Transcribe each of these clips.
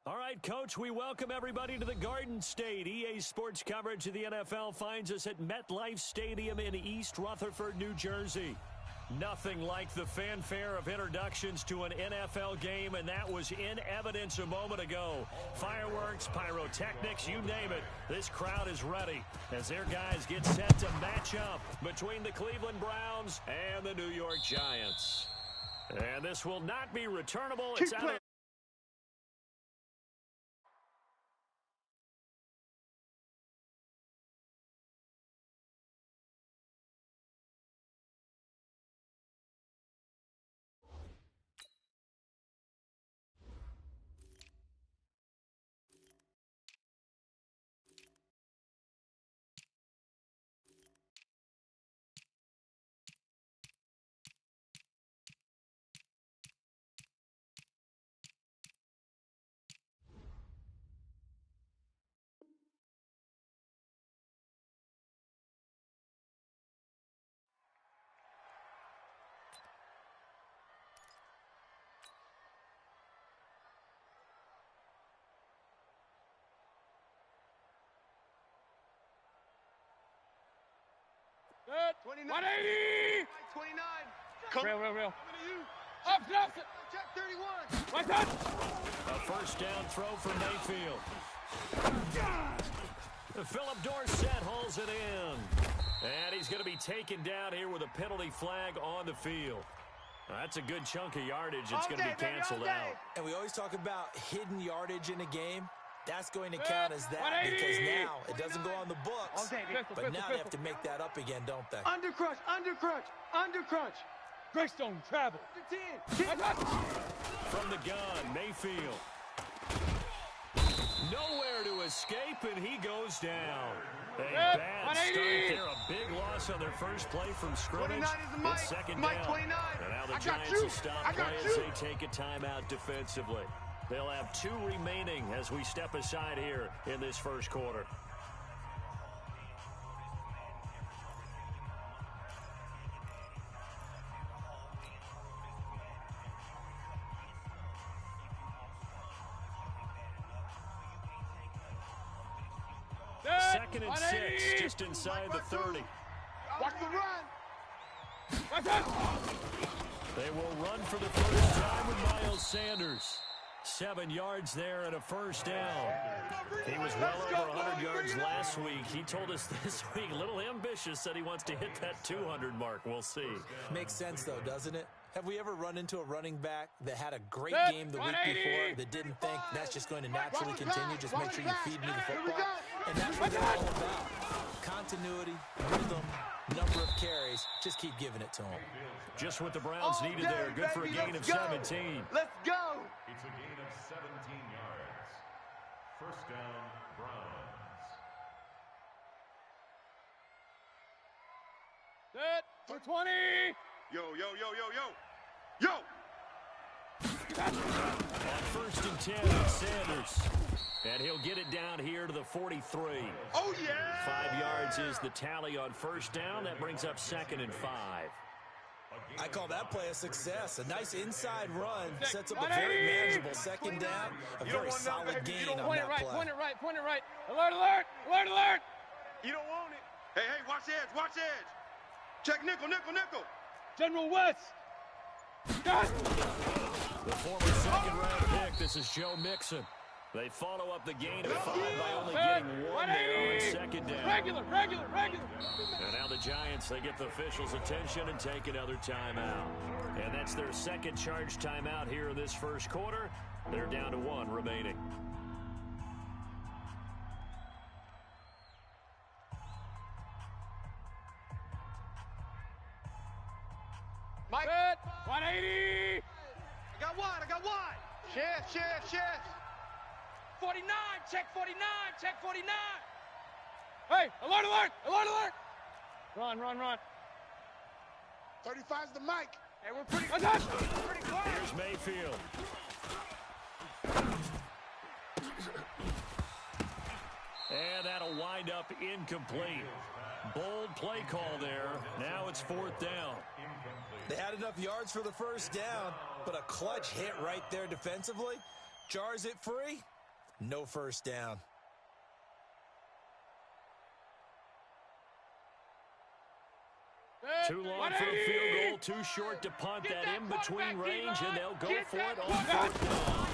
All right, Coach, we welcome everybody to the Garden State. EA Sports coverage of the NFL finds us at MetLife Stadium in East Rutherford, New Jersey. Nothing like the fanfare of introductions to an NFL game, and that was in evidence a moment ago. Fireworks, pyrotechnics, you name it. This crowd is ready as their guys get set to match up between the Cleveland Browns and the New York Giants. And this will not be returnable. It's out of Good. 29. 180. 29. Real. Up, Check 31. What's that? a first down throw for Mayfield. Philip Dorsett holds it in. And he's going to be taken down here with a penalty flag on the field. That's a good chunk of yardage. It's going to be canceled out. And we always talk about hidden yardage in a game. That's going to count as that because now it doesn't go on the books. But now they have to make that up again, don't they? Undercrunch. Greystone travel. Under 10. From the gun, Mayfield. Nowhere to escape, and he goes down. A bad start there. A big loss on their first play from scrimmage. It's second down. And now the Giants will stop play as they take a timeout defensively. They'll have 2 remaining as we step aside here in this first quarter. Second and 6, just inside the 30. Watch the run. They will run for the first time with Miles Sanders. 7 yards there and a first down. He was well over 100 yards last week. He told us this week, a little ambitious, said he wants to hit that 200 mark. We'll see. Makes sense, though, doesn't it? Have we ever run into a running back that had a great game the week before that didn't think that's just going to naturally continue? Just make sure you feed me the football. And that's what they're all about. Continuity, rhythm, number of carries. Just keep giving it to them. Just what the Browns needed there. Good for a gain of 17. Let's go. It's a gain of 17 yards. First down, Browns. Set. 20. Yo. On first and 10, it's Sanders. And he'll get it down here to the 43. Oh, yeah. 5 yards is the tally on first down. That brings up second and 5. I call that play a success. A nice inside run sets up a very manageable second down. A very solid gain on that play. Point it right. Alert. You don't want it. Hey, watch edge. Check nickel. General West. The former second-round pick, this is Joe Mixon. They follow up the gain of 5 by only getting 1 there on second down. Regular. And now the Giants, they get the officials' attention and take another timeout. And that's their second charge timeout here in this first quarter. They're down to 1 remaining. Mike. 180. I got one. Shift. 49. Check 49. Hey, alert. Run. 35's the mic. Hey, we're pretty close. Here's Mayfield. And that'll wind up incomplete. Bold play call there. Now it's 4th down. They had enough yards for the first down, but a clutch hit right there defensively jars it free. No first down. Too long for a field goal, too short to punt. That in-between range, and they'll go for it on fourth down.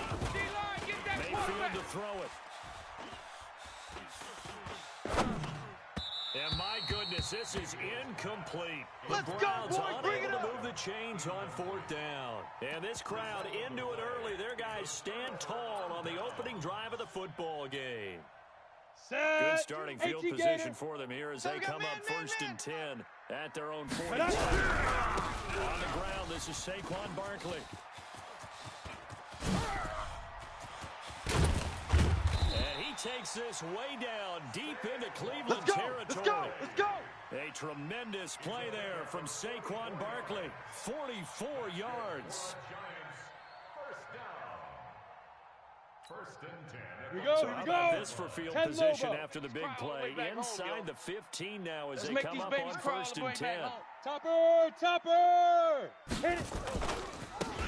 Mayfield to throw it. And my goodness, this is incomplete. The Browns unable to move the chains on fourth down. And this crowd into it early. Their guys stand tall on the opening drive of the football game. Good starting field position for them here as they come up first and 10 at their own 40. On the ground, this is Saquon Barkley. And he takes this way down deep into Cleveland territory. Let's go. A tremendous play there from Saquon Barkley. 44 yards. First and 10. Here we go, So here how we go. about this for field position after the big play? Inside the 15 now as they come up on first and 10. Topper, Topper! Hit it!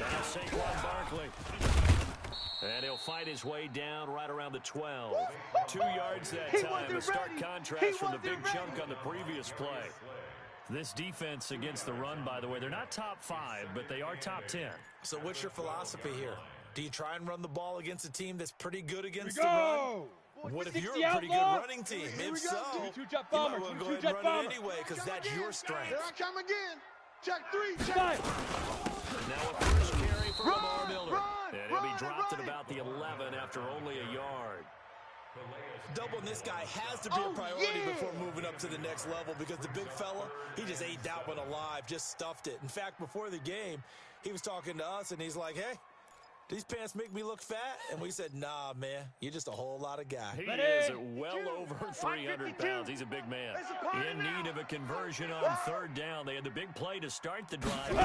Now Saquon Barkley. And he'll fight his way down right around the 12. 2 yards that time. A stark contrast from the big chunk on the previous play. This defense against the run, by the way, they're not top 5, but they are top 10. So what's your philosophy here? Do you try and run the ball against a team that's pretty good against the run? What if you're a pretty good running team? If so, you might well go ahead and run it anyway because that's your strength. Here I come again. Check 3, check. Now a first carry for Lamar Miller. And he'll be dropped at about the 11 after only a yard. Doubling this guy has to be a priority before moving up to the next level because the big fella, he just ate that one alive, just stuffed it. In fact, before the game, he was talking to us, and he's like, hey, these pants make me look fat? And we said, nah, man, you're just a whole lot of guy. He is well over 300 pounds. He's a big man. In need of a conversion on third down. They had the big play to start the drive.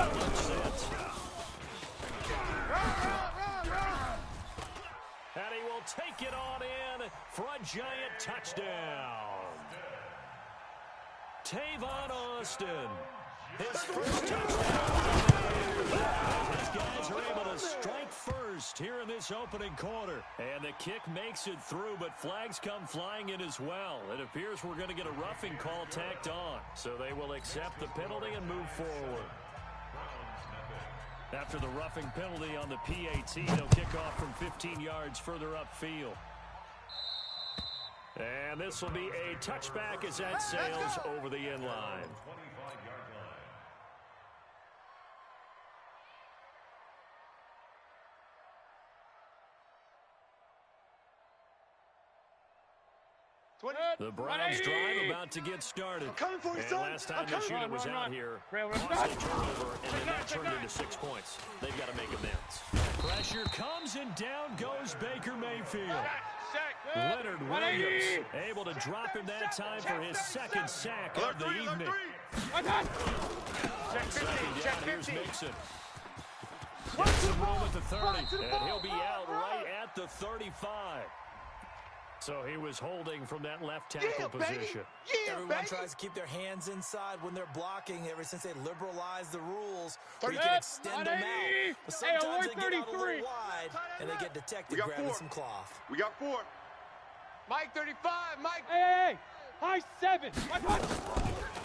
And he will take it on in for a giant touchdown. Tavon Austin. His first touchdown. These guys are able to strike first here in this opening quarter. And the kick makes it through, but flags come flying in as well. It appears we're going to get a roughing call tacked on. So they will accept the penalty and move forward. After the roughing penalty on the PAT, they'll kick off from 15 yards further upfield. And this will be a touchback as that sails over the end line. The Browns drive about to get started. And last time this unit was out here, caused a turnover, and then that turned into 6 points. They've got to make amends. Pressure comes, and down goes Baker Mayfield. Leonard Williams able to drop him that time for his second sack of the evening. Second down, here's Mixon. Gets some room at the 30, and he'll be out right at the 35. So he was holding from that left tackle position. Everyone tries to keep their hands inside when they're blocking ever since they liberalized the rules where you can extend them out. But sometimes they get out a little wide and they get detected grabbing some cloth. We got 4. Mike 35, Mike. Hey, high 7.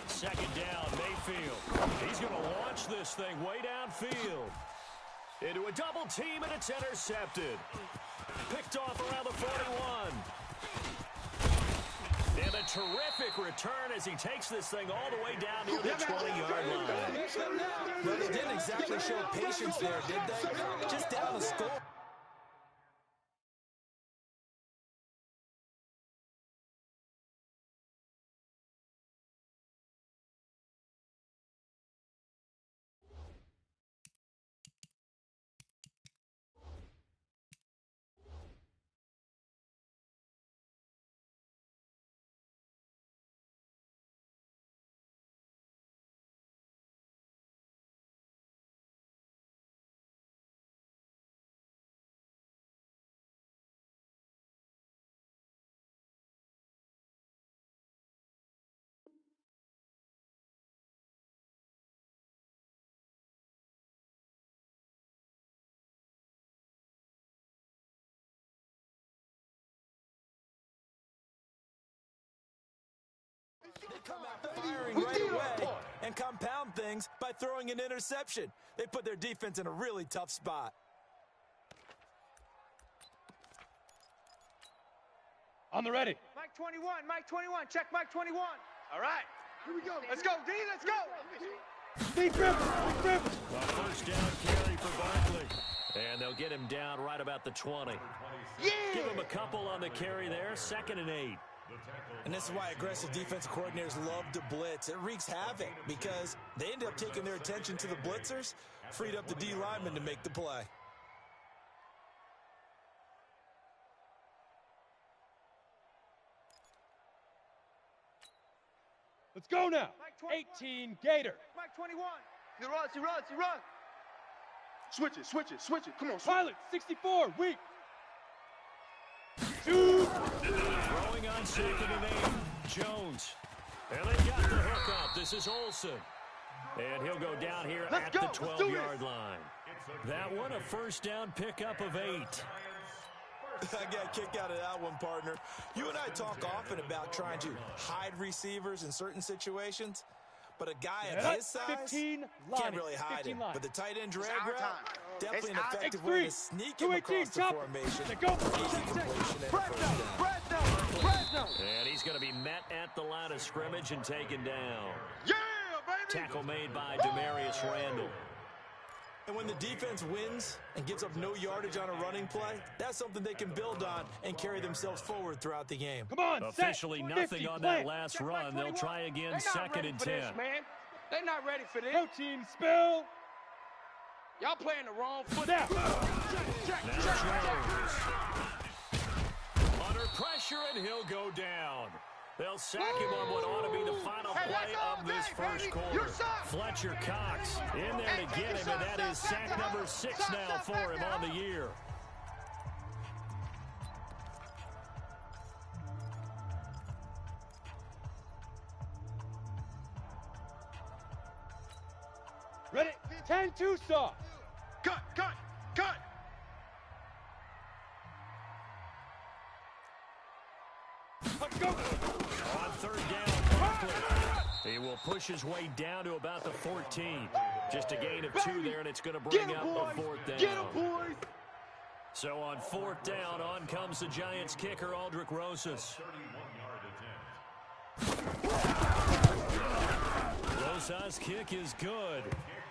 Second down, Mayfield. He's going to launch this thing way downfield. Into a double team, and it's intercepted. Picked off around the 41. And a terrific return as he takes this thing all the way down to the 20-yard line. Well, they didn't exactly show patience there, did they? Just down the score. come out firing right away and compound things by throwing an interception. They put their defense in a really tough spot. On the ready. Mike 21, Mike 21, check Mike 21. All right. Here we go. Let's go, D. Let's go. Deep Rivers, Deep Rivers. A first down carry for Barkley. And they'll get him down right about the 20. Yeah. Give him a couple on the carry there. 2nd and 8. And this is why aggressive defensive coordinators love to blitz. It wreaks havoc because they end up taking their attention to the blitzers, freed up the D lineman to make the play. Let's go now. 18 Gator. Mike 21. He runs, he runs, he runs. Switch it, switch it, switch it. Come on, switch. Pilot 64, weak. Two. Throwing on 2nd and 8. Jones. And they got the hook up. This is Olsen. And he'll go down here at the 12-yard line. That one, a first down pickup of 8. I got a kick out of that one, partner. You and I talk often about trying to hide receivers in certain situations, but a guy at his size 15 can't really hide him. But the tight end drag route, definitely an effective X3. way to sneak him across the chop. formation. They go. Easy completion and a first down. And he's going to be met at the line of scrimmage and taken down. Yeah, baby. Tackle made by Demarius Randall. And when the defense wins and gives up no yardage on a running play, that's something they can build on and carry themselves forward throughout the game. Come on, Officially set. nothing 50, on that plant. last Check run. Mike They'll 21. try again, They're not 2nd ready and for 10. this, man. They're not ready for this. Protein spill. Y'all playing the wrong foot. Snap. Now Jones. Under pressure, and he'll go down. They'll sack him on what ought to be the final play of this first quarter. Fletcher Cox in there to get him, and that is sack number 6 now for him on the year. Ready? 10-2 soft. Cut, cut, cut. Let's go. On 3rd down, Barkley. He will push his way down to about the 14. Just a gain of 2 there, and it's going to bring up a 4th down. Get him, boys. So on 4th down, on comes the Giants kicker, Aldrick Rosas. 31-yard attempt. Rosas' kick is good.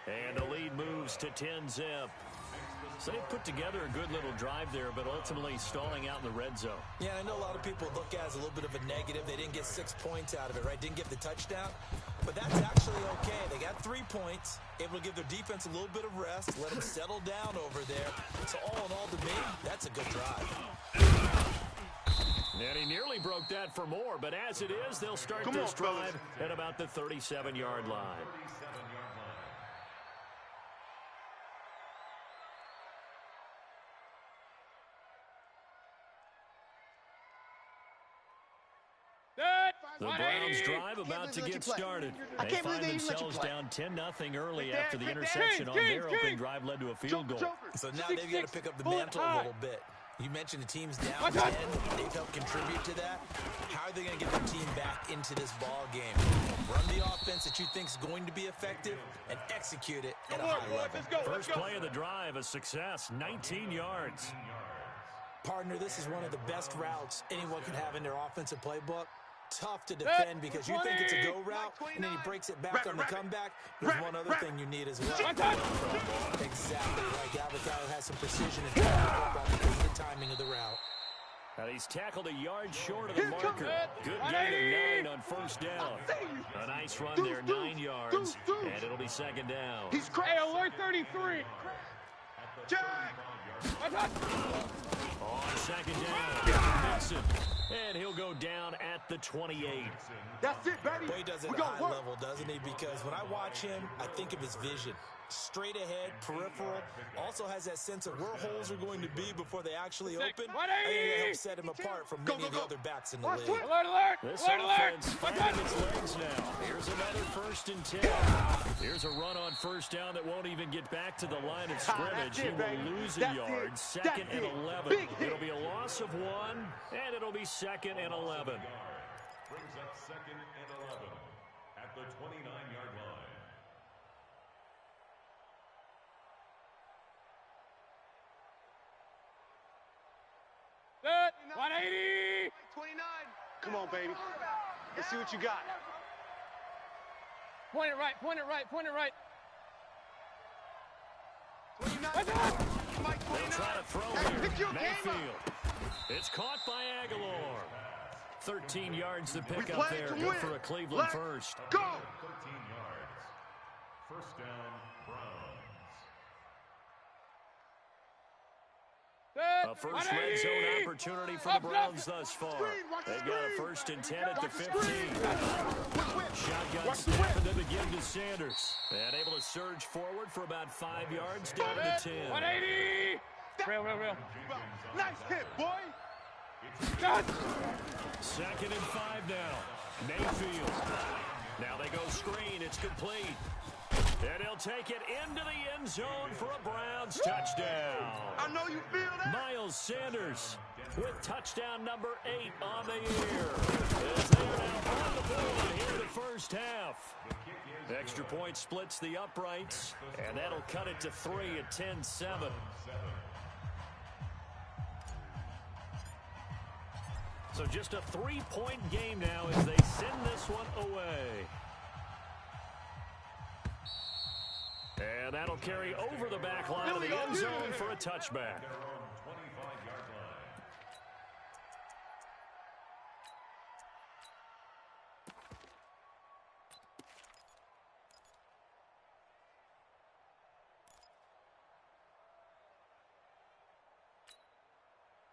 And the lead moves to 10-zip. So they put together a good little drive there, but ultimately stalling out in the red zone. Yeah, I know a lot of people look at it as a little bit of a negative. They didn't get 6 points out of it, right? Didn't get the touchdown. But that's actually okay. They got 3 points, able to give their defense a little bit of rest, let them settle down over there. So all in all, to me, that's a good drive. And he nearly broke that for more, but as it is, they'll start this drive at about the 37-yard line. The Browns drive about to get started. They find themselves down 10-0 early after the interception on their opening drive led to a field goal. So now they've got to pick up the mantle a little bit. You mentioned the team's down 10. They've helped contribute to that. How are they going to get their team back into this ball game? Run the offense that you think is going to be effective and execute it at a high level. First play of the drive, a success, 19 yards. Partner, this is one of the best routes anyone can have in their offensive playbook. Tough to defend because you think it's a go route, and then he breaks it back on the comeback. There's one other thing you need as well. Exactly right. Galvin has some precision and timing of the route. And he's tackled a yard short of the marker. Good gain of 9 on first down. A nice run there, 9 yards, and it'll be second down. He's crazy. Hey, alert 33. Jack. On second down, Mixon. And he'll go down at the 28. That's it, baby. Well, he does it at a high level, doesn't he? Because when I watch him, I think of his vision. Straight ahead, peripheral. Also has that sense of where holes are going to be before they actually open. I think that helps set him apart from many of the other backs in the league. Alert, alert. This Alert, offense alert. finding its legs now. Here's another 1st and 10. Here's a run on first down that won't even get back to the line of scrimmage. He will lose a yard. 2nd and 11. It'll be a loss of 1, and it'll be 2nd and 11. brings up 2nd and 11 at the 29-yard line. Set. 180. 29. Come on, baby. Let's see what you got. Point it right. Point it right. Point it right. 29. Mike, They'll 29. try to throw Hey, pick here. your game up. Mayfield. It's caught by Aguilar. 13 yards to pick We up play there. to Good win. for a Cleveland Let's first. Go. 13 yards. First down, Browns. Set. A first red zone opportunity for the Browns thus far. They've got a 1st and 10 at the 15. Shotgun snap and then begin to Sanders. And able to surge forward for about 5 yards down to 10. 180. Real. Nice hit, boy. Set. 2nd and 5 now. Mayfield. Now they go screen. It's complete. And he'll take it into the end zone for a Browns touchdown. I know you feel that. Miles Sanders with touchdown number 8 on the year. As they are now on the board here in the first half. Extra point splits the uprights, and that'll cut it to 3 at 10-7. So just a 3-point game now as they send this one away. And that'll carry over the back line of the end zone for a touchback. Their own 25-yard line.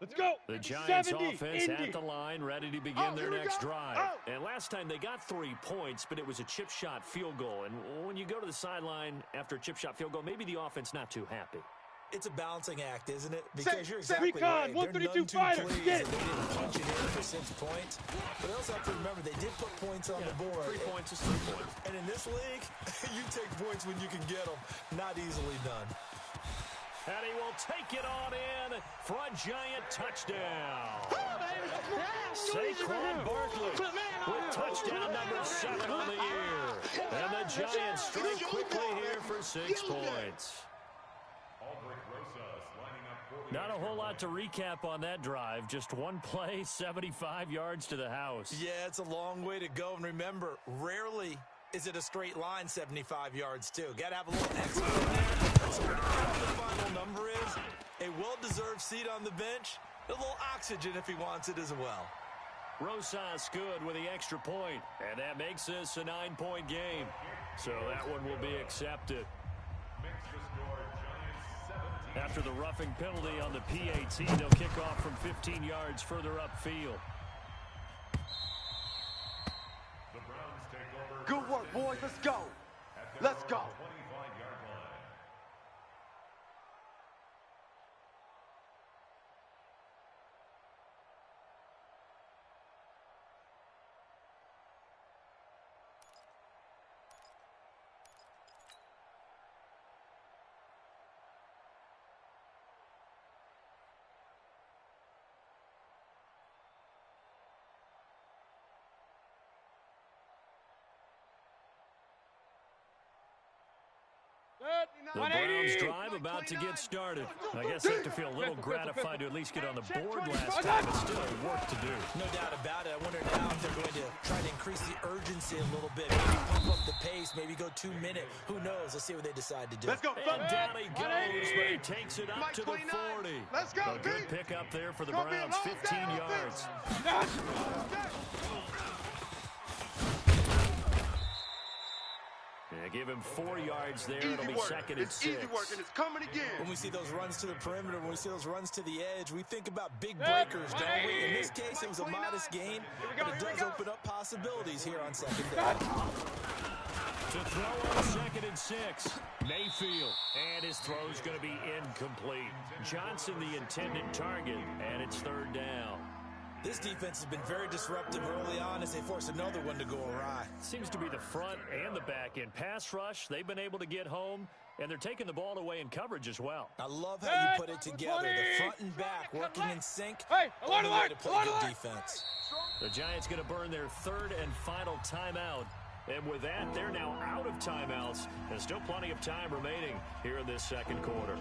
Let's go. The Giants 70, offense Indy. at the line, ready to begin their here we next go. drive. Oh. And last time they got 3 points, but it was a chip shot field goal. And when you go to the sideline after a chip shot field goal, maybe the offense not too happy. It's a balancing act, isn't it? Because you're Set. exactly Recon, right. They're 132 none too fighter. pleased Get that they didn't punch it in for 6 points. But they also have to remember they did put points on the board. 3 points is 3 points. And in this league, you take points when you can get them. Not easily done. And he will take it on in for a Giant touchdown. Saquon Barkley with touchdown number 7 on the year. And the Giants strike quickly here for 6 points. Aldrich Rosas lining up 40. Not a whole lot to recap on that drive. Just one play, 75 yards to the house. Yeah, it's a long way to go. And remember, rarely is it a straight line 75 yards, too. Got to have a little extra in there. So whatever the final number is, a well-deserved seat on the bench, a little oxygen if he wants it as well. Rosas good with the extra point, and that makes this a 9-point game. So that one will be accepted. Makes the score Giants 17. After the roughing penalty on the PAT, they'll kick off from 15 yards further upfield. The Browns take over. Good work, boys. Let's go. Let's go. 25-yard line. The Browns drive about to get started. I guess they have to feel a little gratified to at least get on the board last time, but still work to do. No doubt about it. I wonder now if they're going to try to increase the urgency a little bit. Maybe pump up the pace. Maybe go 2 minute. Who knows? Let's see what they decide to do. Let's go, And down he goes, but he takes it up Mike to the 29. 40. Let's go, A good B. pickup there for the Gonna be a Browns, long 15 day on yards. Yeah, give him 4 yards there. It'll be Easy work. 2nd and It's 6. easy work, and it's coming again. When we see those runs to the perimeter, when we see those runs to the edge, we think about big breakers, don't we? In this case, it was a modest gain, but it does open up possibilities here on second down. To throw on 2nd and 6. Mayfield. And his throw's going to be incomplete. Johnson the intended target, and it's 3rd down. This defense has been very disruptive early on as they force another one to go awry. Seems to be the front and the back end. Pass rush, they've been able to get home. And they're taking the ball away in coverage as well. I love how you put it together. The front and back working in sync. Hey, only way to play good defense. The Giants going to burn their third and final timeout. And with that, they're now out of timeouts. There's still plenty of time remaining here in this second quarter.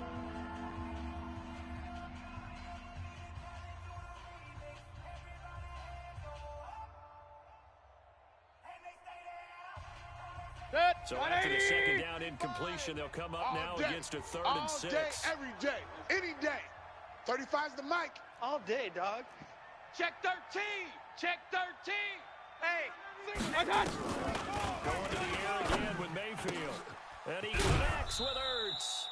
So after the second down incompletion, they'll come up now against a 3rd and 6. All day, every day, any day. 35's the mic. All day, dog. Check 13. Check 13. Hey. Going to the air again with Mayfield. And he connects with Ertz.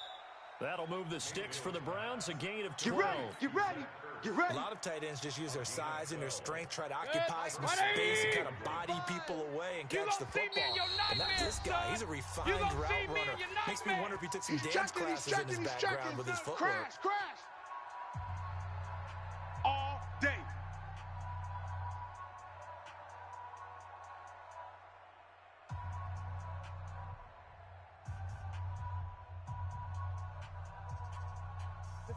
That'll move the sticks for the Browns, a gain of 12. Get ready. A lot of tight ends just use their size and their strength, try to occupy some space and kind of body people away and catch the football. And not this guy. He's a refined route runner. Makes me wonder if he took some dance classes in his background with his footwork. Crash. All day.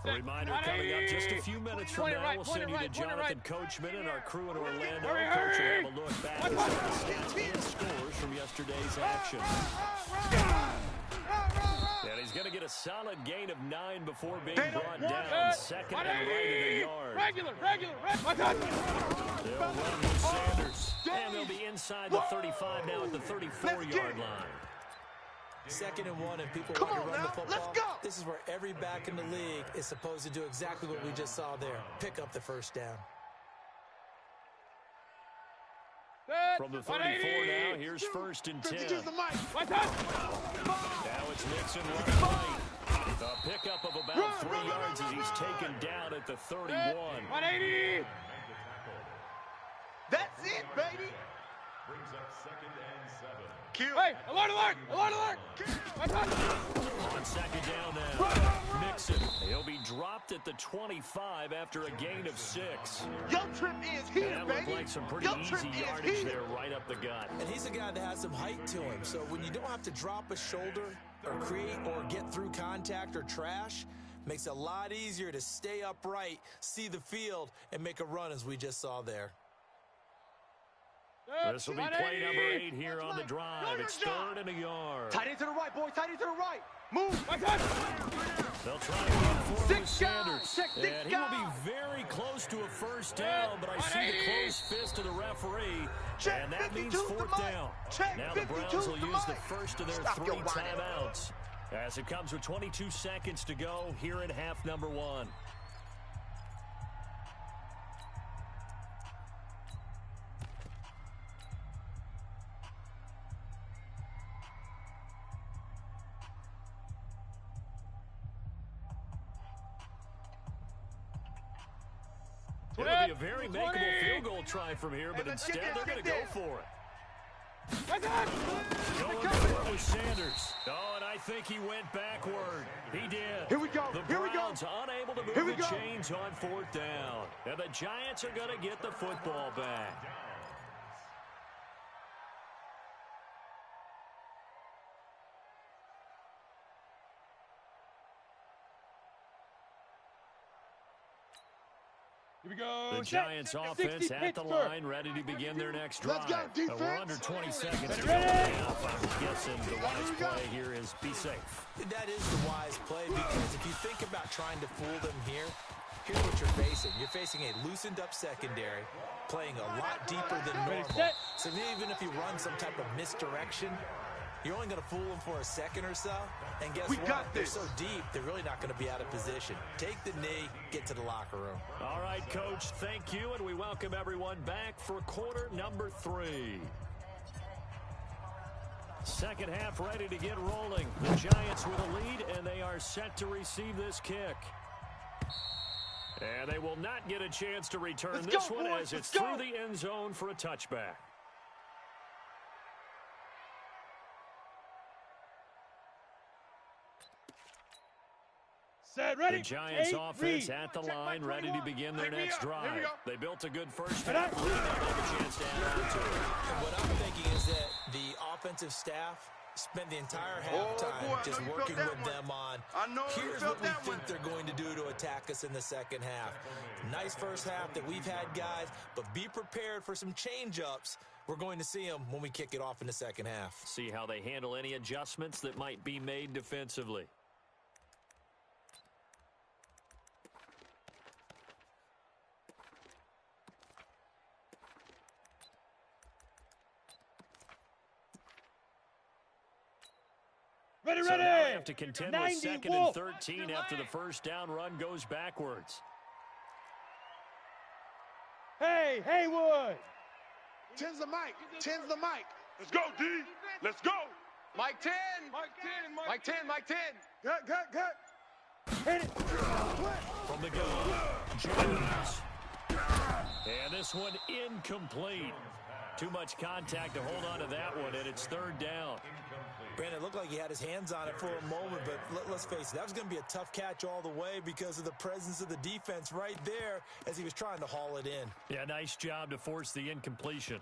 A reminder coming up just a few minutes from now. We'll send you to Jonathan Coachman and our crew in Orlando. Coach will have a look back at some of the stats and scores from yesterday's action. And he's going to get a solid gain of 9 before being brought down. Second and right in the yard. Regular. They'll run with Sanders. And they'll be inside the 35 now at the 34-yard line. 2nd and 1, and people want to run the football. This is where every back in the league is supposed to do exactly what we just saw there. Pick up the first down. From the 34 now, here's 1st and 10. Now it's Mixon running right. A pickup of about 3 yards as he's taken down at the 31. 180. That's it, baby. Brings up 2nd and 7. Hey, alert. On second down now, Mixon. He'll be dropped at the 25 after a gain of 6. Your trip is here, and that looked like some pretty easy yardage there right up the gut. And he's a guy that has some height to him, so when you don't have to drop a shoulder or create or get through contact or trash, makes it a lot easier to stay upright, see the field, and make a run as we just saw there. This will be play number 8 here on the drive. It's 3rd and a yard. Tight end to the right, boys. Tight end to the right. Move. They'll try to get forward with Sanders. And he will be very close to a first down, but I see the closed fist of the referee, and that means 4th down. Now the Browns will use the first of their 3 timeouts as it comes with 22 seconds to go here in half number 1. It'll be a very makeable field goal try from here, but instead they're going to go for it. Going for it with Sanders. Oh, and I think he went backward. He did. Here we go. The Browns unable to move the chains on 4th down. And the Giants are going to get the football back. Here we go. The Giants offense at the line, ready to begin their next drive. We're under 20 seconds to go now. I'm guessing the wise play here is be safe. That is the wise play, because if you think about trying to fool them here, here's what you're facing. You're facing a loosened up secondary, playing a lot deeper than normal. So even if you run some type of misdirection, you're only going to fool them for a second or so. And guess what? They're so deep, they're really not going to be out of position. Take the knee, get to the locker room. All right, Coach, thank you, and we welcome everyone back for quarter number 3. Second half ready to get rolling. The Giants with a lead, and they are set to receive this kick. And they will not get a chance to return this one as it's through the end zone for a touchback. Ready. The Giants offense at the line, ready to begin their next drive. They built a good first half. They have a chance to add on to it. And what I'm thinking is that the offensive staff spent the entire Oh, halftime boy, I just know you working felt that with one. them on, I know you here's felt what we that think one. they're going to do to attack us in the second half. Nice first half that we've had, guys, but be prepared for some change-ups. We're going to see them when we kick it off in the second half. See how they handle any adjustments that might be made defensively. Ready, So ready. now they have to contend with 90 second Wolf. and 13 after the first down run goes backwards. Hey, Haywood. Tens the mic. Tens the mic. Let's go, D. Let's go. Mike 10. Mike 10. Mike 10. Good. Hit it. From the gun, Jones. And this one incomplete. Too much contact to hold on to that one, and it's third down. Brandon, it looked like he had his hands on it for a moment, but let's face it, that was going to be a tough catch all the way because of the presence of the defense right there as he was trying to haul it in. Yeah, nice job to force the incompletion.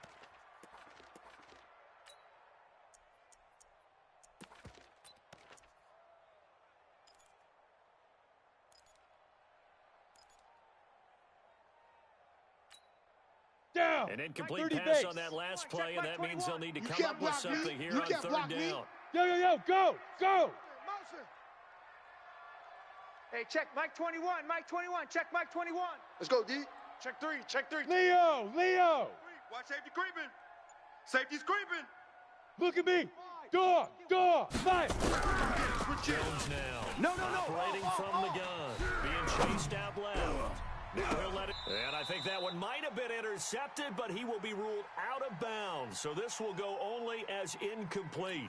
Down. An incomplete 30 pass base. on that last play, and that means they'll need to You come can't up with block me. something here You on can't third block me. down. Yo, go, go. Hey, check Mike 21. Mike 21. Check Mike 21. Let's go, D. Check three. Check three. Leo. Watch safety creeping. Safety's creeping. Look at me. Door. Fire. Jones now. Operating from the gun. Being chased out loud. Now he'll let it. And I think that one might have been intercepted, but he will be ruled out of bounds. So this will go only as incomplete.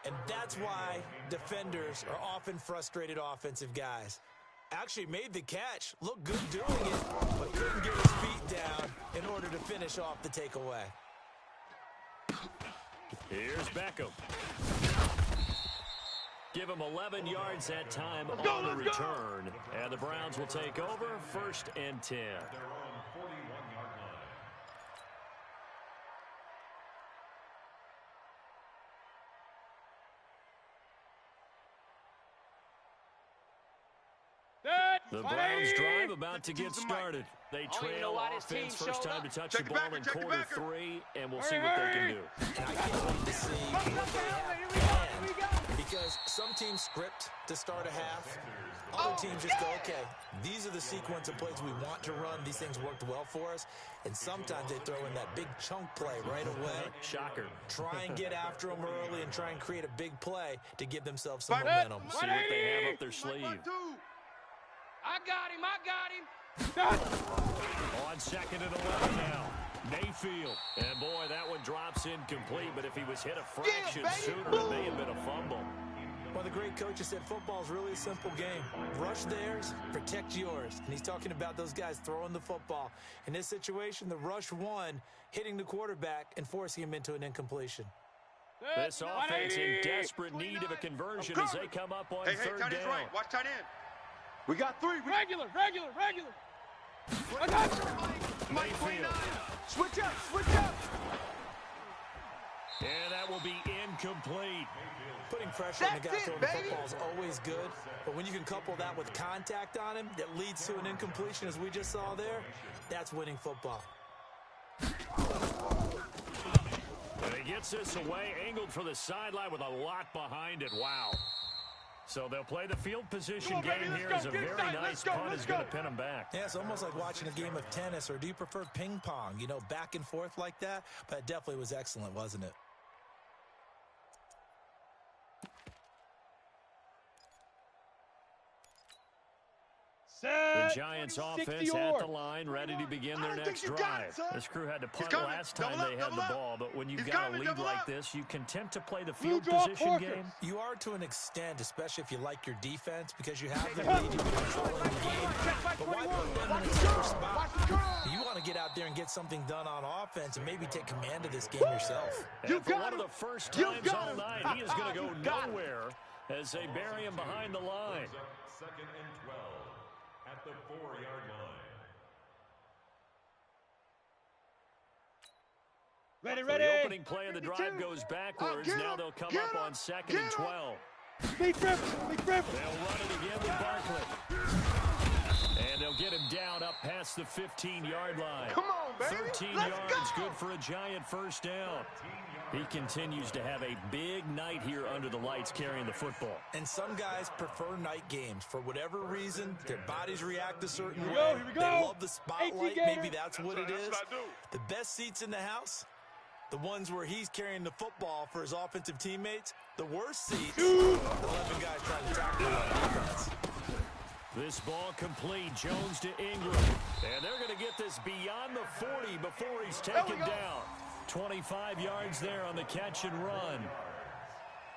And that's why defenders are often frustrated offensive guys. Actually made the catch, looked good doing it, but couldn't get his feet down in order to finish off the takeaway. Here's Beckham. Give him 11 yards that time on the return. And the Browns will take over, 1st and 10. Their own 41-yard line. The Browns drive about to get started. They trail offense, first time to touch the ball in quarter 3, and we'll see what they can do. And I can't wait to see what they have planned, because some teams script to start a half. Other teams just go, okay, these are the sequence of plays we want to run. These things worked well for us. And sometimes they throw in that big chunk play right away. Shocker. Try and get after them early and try and create a big play to give themselves some momentum. See what they have up their sleeve. I got him. On 2nd and 11 now. Mayfield. And boy, that one drops incomplete, but if he was hit a fraction sooner, it may have been a fumble. Well, the great coach has said football is really a simple game. Rush theirs, protect yours. And he's talking about those guys throwing the football. In this situation, the rush won, hitting the quarterback and forcing him into an incompletion. This offense in desperate need of a conversion as they come up on Hey, third tight end's down. right. Watch tight end. We got 3. Regular. I got you. Mayfield. Switch up. And that will be incomplete. Putting pressure on the guy That's throwing it, the baby. football is always good, but when you can couple that with contact on him that leads to an incompletion, as we just saw there, that's winning football. And he gets this away, angled for the sideline with a lot behind it. Wow. So they'll play the field position game here as a very nice punt is going to pin them back. Yeah, it's almost like watching a game of tennis, or do you prefer ping pong? You know, back and forth like that? But it definitely was excellent, wasn't it? The Giants offense at the line, ready to begin their next drive. This crew had to punt last time they had the ball, but when you've got a lead like this, you content to play the field position game? You are to an extent, especially if you like your defense, because you have the lead, you're controlling the game. But why put them in a tougher spot? You want to get out there and get something done on offense and maybe take command of this game yourself. And for one of the first times all night, he is going to go nowhere as they bury him behind the line. 2nd and 12 at the 4-yard line. Ready, So ready. the opening play of the drive goes backwards. Now they'll come up on 2nd and 12. Big dribble, big dribble. They'll run it again with Barkley. And they'll get him down up past the 15-yard line. Come on, baby. 13 Let's yards, go. good for a Giant first down. He continues to have a big night here under the lights carrying the football. And some guys prefer night games. For whatever reason, their bodies react a certain way. Here we go. They love the spotlight. 18 Maybe that's what it is. That's what I do. The best seats in the house, the ones where he's carrying the football for his offensive teammates. The worst seats, the 11 guys trying to tackle him on defense. This ball complete. Jones to Ingram. And they're going to get this beyond the 40 before he's taken down. 25 yards there on the catch and run.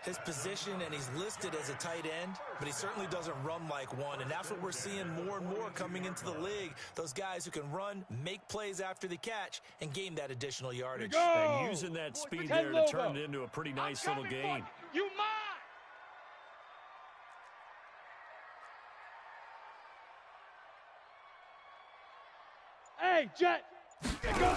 His position, and he's listed as a tight end, but he certainly doesn't run like one, and that's what we're seeing more and more coming into the league. Those guys who can run, make plays after the catch, and gain that additional yardage. And using that speed there to turn it into a pretty nice little gain. You mine. Hey, Jet. Go.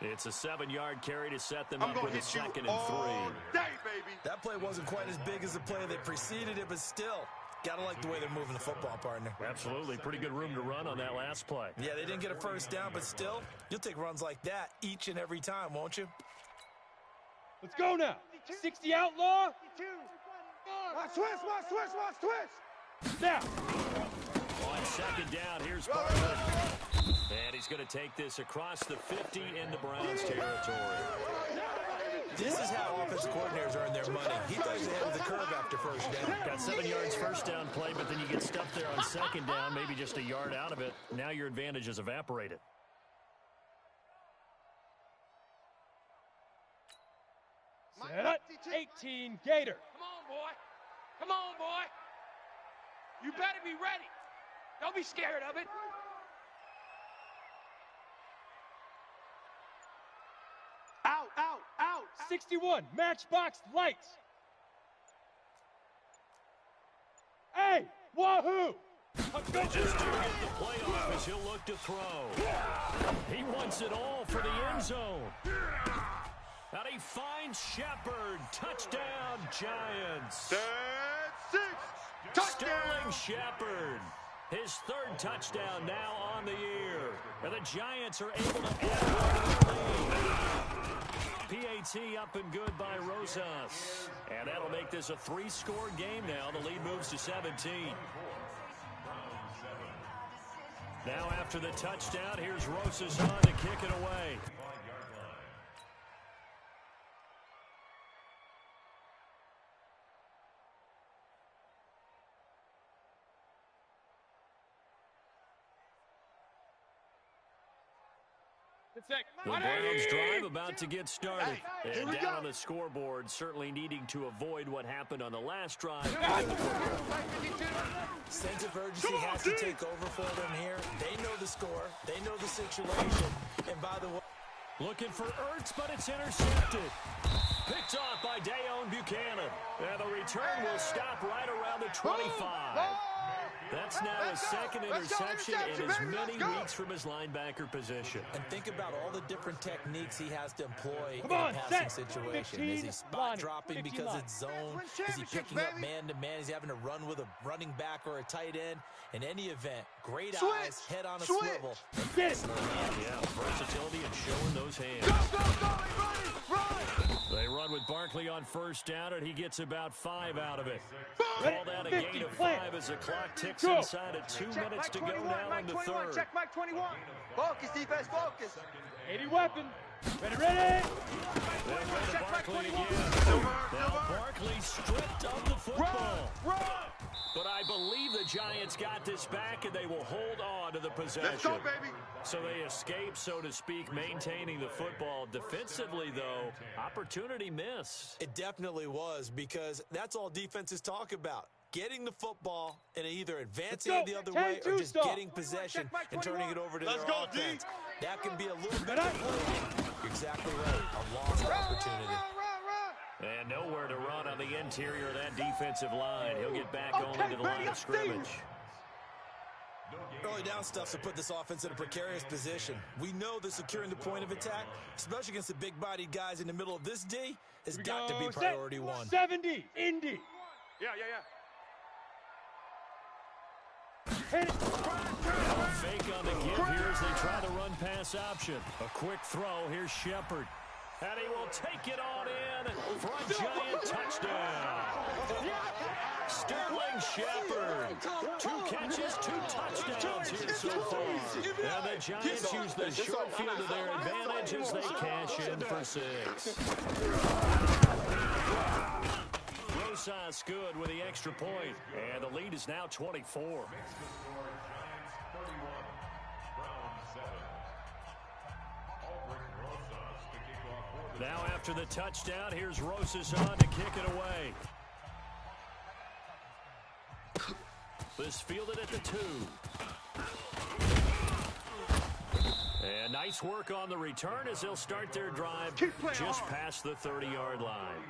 It's a 7-yard carry to set them I'm up going with to a hit you 2nd and 3. all day, baby. That play wasn't quite as big as the play that preceded it, but still, gotta like the way they're moving the football, partner. Absolutely. Pretty good room to run on that last play. Yeah, they didn't get a first down, but still, you'll take runs like that each and every time, won't you? Let's go now. 60 outlaw. Watch twist, watch twist, watch twist. Now. On 2nd down, here's Barkley. And he's going to take this across the 50 into Browns territory. This is how offensive coordinators earn their money. He thought he was ahead of the curve after first down. Got 7 yards first down play, but then you get stuffed there on 2nd down, maybe just a yard out of it. Now your advantage is evaporated. Set. 18 Gator. Come on, boy. Come on, boy. You better be ready. Don't be scared of it. Out, out, out. 61 Matchbox Lights. Hey, wahoo. Just to get the play off as he'll look to throw. He wants it all for the end zone. And he finds Shepard. Touchdown, Giants. That's 6. Touchdown. Sterling Shepard. His 3rd touchdown now on the year. And the Giants are able to add one to the lead. PAT up and good by Rosas. And that'll make this a 3-score game now. The lead moves to 17. Now after the touchdown, here's Rosas on to kick it away. The Browns drive about to get started. And down on the scoreboard, certainly needing to avoid what happened on the last drive. Sense of urgency has to take over for them here. They know the score. They know the situation. And by the way, looking for Ertz, but it's intercepted. Picked off by Dayon Buchanan. And the return will stop right around the 25. That's now his 2nd interception in as many weeks from his linebacker position. and think about all the different techniques he has to employ Come in on, a passing set. situation. 15 Is he spot line, dropping 15 because line. it's zone? Is he picking up man-to-man? Is he having to run with a running back or a tight end? In any event, great eyes, head on a swivel. Get it. Yeah, versatility and showing those hands. Go, go, go, everybody, run. They run with Barkley on 1st down, and he gets about 5 out of it. Ready? Call that a 50, gain of plant. 5 as the clock ticks Go. inside of 2 minutes to go now in the 3rd. Check Mike 21. Focus, defense, focus. 80 weapon. Ready, ready. They'll go to Barkley again. Now Barkley stripped of the football. Run. But I believe the Giants got this back, and they will hold on to the possession. Let's go, baby. So they escape, so to speak, maintaining the football. Defensively, though, opportunity missed. It definitely was, because that's all defenses talk about. Getting the football and either advancing it the other way or just getting possession and turning it over to their offense. That can be a little bit deflating. You're exactly right. A lost opportunity. And nowhere to run on the interior of that defensive line. He'll get back only to the line of scrimmage. Early down stuffs will put this offense in a precarious position. We know that securing the point of attack, especially against the big-bodied guys in the middle of this D, has got to be priority one. 70, Indy. Yeah. Fake on the give here as they try the run-pass option. A quick throw. Here's Shepard. And he will take it on in for a giant touchdown. Sterling Shepard. 2 catches, 2 touchdowns here so far. And the Giants use the short field to their advantage as they cash in for 6. Rosas good with the extra point. And the lead is now 24. Now after the touchdown, here's Rosas on to kick it away. This fielded at the 2. And nice work on the return as they'll start their drive just past the 30-yard line.